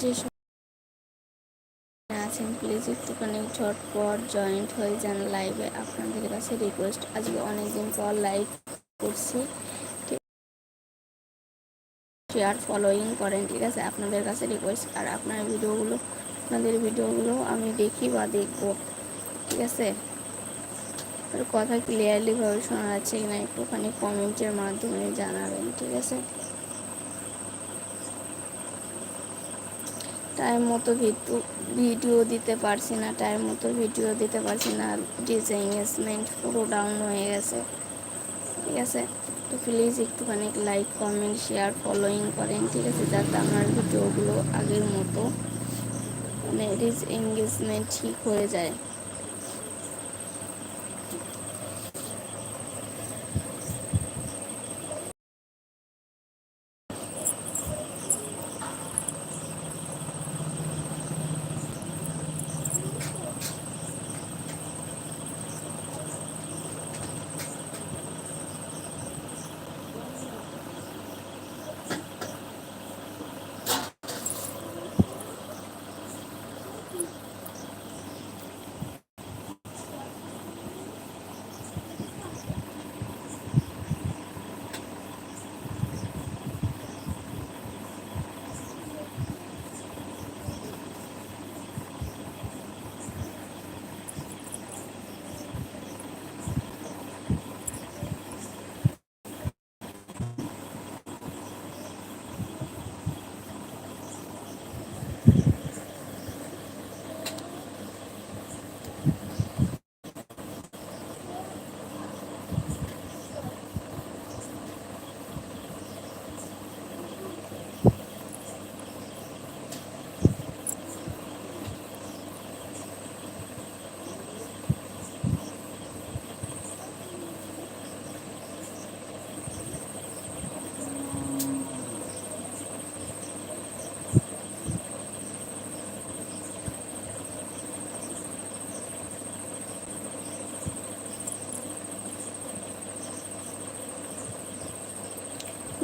যে আছেন প্লিজ একটুখানি ঝটপট জয়েন্ট হয়ে যান লাইভে, আপনাদের কাছে রিকোয়েস্ট। আজকে অনেকদিন পর লাইভ করছি, শেয়ার ফলোইং করেন, ঠিক আছে, আপনাদের কাছে রিকোয়েস্ট। আর আপনাদের ভিডিওগুলো আমি দেখি বা দেখবো, ঠিক আছে। আর কথা ক্লিয়ারলিভাবে শোনা যাচ্ছে কিনা একটুখানি কমেন্টের মাধ্যমে জানাবেন, ঠিক আছে। টাইম মতো ভিডিও দিতে পারছি না, ডিসএঙ্গেজমেন্ট পুরো ডাউন হয়ে গেছে, ঠিক আছে। তো প্লিজ একটুখানি লাইক কমেন্ট শেয়ার ফলোইং করেন, ঠিক আছে, যাতে আমার ভিডিওগুলো আগের মতো মানে ডিসএঙ্গেজমেন্ট ঠিক হয়ে যায়।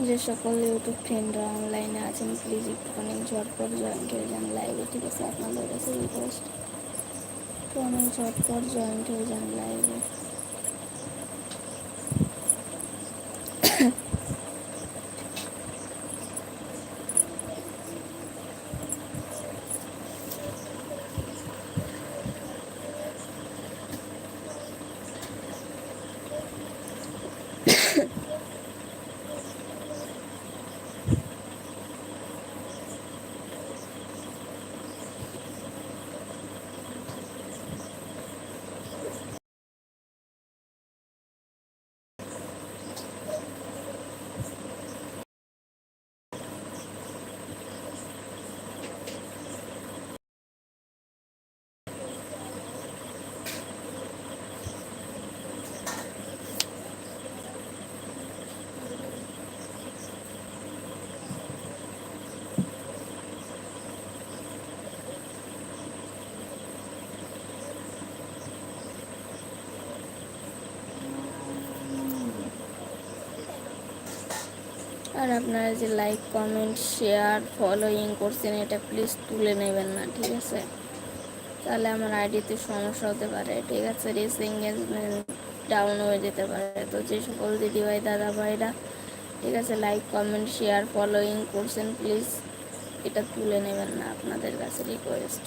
যে সকল ইউটিউব ফ্রেন্ডরা অনলাইনে আছেন প্লিজ একটুখানি ঝটপট জয়েন্ট হয়ে যান লাইভে, ঠিক আছে, আপনাদের কাছে রিকোয়েস্ট। তো অনেক ঝটপট জয়েন্ট হয়ে যান লাইভে। আর আপনারা যে লাইক কমেন্ট শেয়ার ফলোইং করছেন এটা প্লিজ তুলে নেবেন না, ঠিক আছে, তাহলে আমার আইডিতে সমস্যা হতে পারে, ঠিক আছে, ডিসএঙ্গেজমেন্ট ডাউন হয়ে যেতে পারে। তো যে সকল দিদিভাই দাদা ভাইরা, ঠিক আছে, লাইক কমেন্ট শেয়ার ফলোইং করছেন প্লিজ এটা তুলে নেবেন না, আপনাদের কাছে রিকোয়েস্ট।